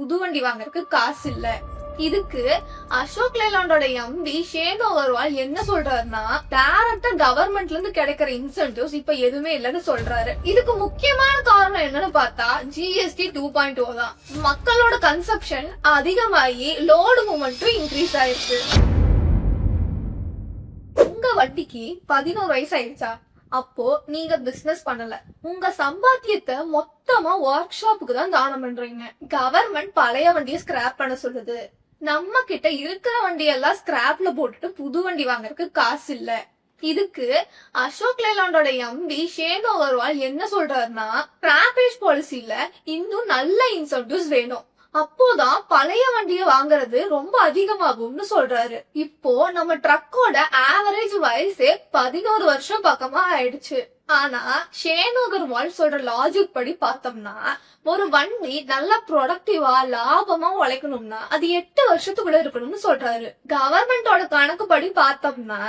புது வண்டி வாங்குறதுக்கு காசு இல்ல. இதுக்கு அசோக் லேலாண்டோட எம்டி ஷேனு அகர்வால் என்ன சொல்றாருன்னா, டைரக்டா கவர்மெண்ட்ல இருந்து கிடைக்கிற இன்சென்டிவ்ஸ் இப்ப எதுவுமே இல்லன்னு சொல்றாரு. இதுக்கு முக்கியமான காரணம் என்னன்னு பார்த்தா ஜிஎஸ்டி 2.0 தான். மக்களோட கன்சப்ஷன் அதிகமாகி லோடு மூவ்மெண்ட்டும் இன்க்ரீஸ் ஆயிருக்கு. உங்க வண்டிக்கு 11 வயசு ஆயிடுச்சா? அப்போ நீங்க பிசினஸ் பண்ணல, உங்க சம்பாத்தியத்தை மொத்தமா ஒர்க் ஷாப்புக்கு தான் தானம் பண்றீங்க. கவர்மெண்ட் பழைய வண்டியை ஸ்கிராப் பண்ண சொல்லுது. நம்ம கிட்ட இருக்கிற வண்டியெல்லாம் ஸ்கிராப்ல போட்டுட்டு புது வண்டி வாங்குறதுக்கு காசு இல்ல. இதுக்கு அசோக் லேலாண்டோட எம்டி ஷேனு அகர்வால் என்ன சொல்றாருன்னா, ஸ்கிராப்பேஜ் பாலிசில இன்னும் நல்ல இன்சென்டிவ்ஸ் வேணும், அப்போதான் பழைய வண்டியை வாங்குறது ரொம்ப அதிகமாகும்னு சொல்றாரு. இப்போ நம்ம ட்ரக்கோட ஆவரேஜ் வயசே 11 வருஷம் பக்கமா ஆயிடுச்சு. ஆனா ஷேனு அகர்வால் சொல்ற லாஜிக் படி பார்த்தோம்னா, ஒரு வண்டி நல்ல ப்ரொடக்டிவா லாபமா உழைக்கணும்னா அது 8 வருஷத்துக்குள்ள இருக்கணும்னு சொல்றாரு. கவர்மெண்டோட கணக்கு படி பார்த்தோம்னா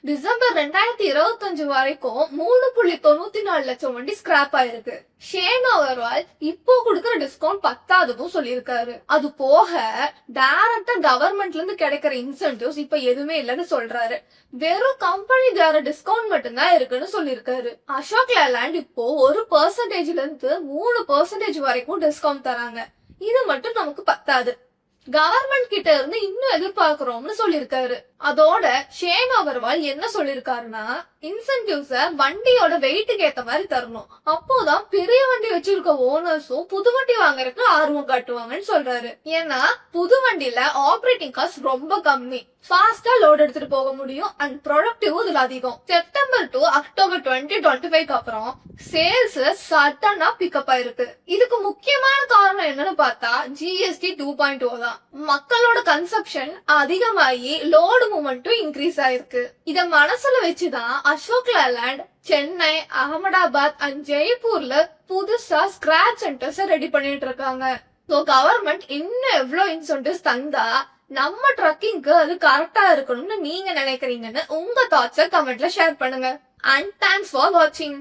டிசம்பர் 2025 வரைக்கும் 3.94 லட்சம் வண்டி ஸ்கிராப் ஆயிருக்கு. ஷேனு அகர்வால் இப்போ கொடுக்கற டிஸ்கவுண்ட் பத்தாததும் சொல்லியிருக்காரு. அது போக டைரக்டா கவர்மெண்ட்ல இருந்து கிடைக்கிற இன்சென்டிவ்ஸ் இப்ப எதுவுமே இல்லன்னு சொல்றாரு. வெறும் கம்பெனி தர டிஸ்கவுண்ட் மட்டும்தான் இருக்குன்னு சொல்லியிருக்காரு. அசோக் லேலாண்ட் இப்போ 1% இருந்து 3% வரைக்கும் டிஸ்கவுண்ட் தராங்க. இது மட்டும் நமக்கு பத்தாது, கவர்மெண்ட் கிட்ட இருந்து இன்னும் எதிர்பார்க்கிறோம்னு சொல்லிருக்காரு. அதோட ஷேனு அகர்வால் என்ன சொல்லிருக்காருன்னா, இன்சென்டிவ்ஸ வண்டியோட வெயிட்டுக்கு ஏத்த மாதிரி தரணும், அப்போதான் பெரிய வண்டி வச்சிருக்க ஓனர்ஸும் புது வண்டி வாங்குறதுக்கு ஆர்வம் காட்டுவாங்கன்னு சொல்றாரு. ஏன்னா புது வண்டியில ஆபரேட்டிங் காஸ்ட் ரொம்ப கம்மி, ஃபாஸ்டா லோட் எடுத்துட்டு போக முடியும் அண்ட் ப்ரொடக்டிவ் இதுல அதிகம். செப்டம்பர் டு அக்டோபர் 2025 அப்புறம் சேல்ஸ் சட்டனா பிக்கப் ஆயிருக்கு. இதுக்கு முக்கியமான காரணம் என்னன்னு பார்த்தா ஜிஎஸ்டி 2.0 தான். மக்களோட கன்சப்ஷன் அதிகமாகி லோடு மூவ்மெண்ட்டும் இன்க்ரீஸ் ஆயிருக்கு. இத மனசுல வச்சுதான் அசோக் லேலாண்ட் சென்னை, அகமதாபாத் அண்ட் ஜெய்ப்பூர்ல புதுசா ஸ்கிராப் சென்டர்ஸ் ரெடி பண்ணிட்டு இருக்காங்க. சோ கவர்மெண்ட் இன்னும் எவ்வளவு இன்சென்டிவ்ஸ் தந்தா நம்ம ட்ரக்கிங்க்கு அது கரெக்டா இருக்கணும்னு நீங்க நினைக்கிறீங்கன்னு உங்க தாட்ஸை கமெண்ட்ல ஷேர் பண்ணுங்க. அண்ட் தேங்க்ஸ் ஃபார் வாட்சிங்.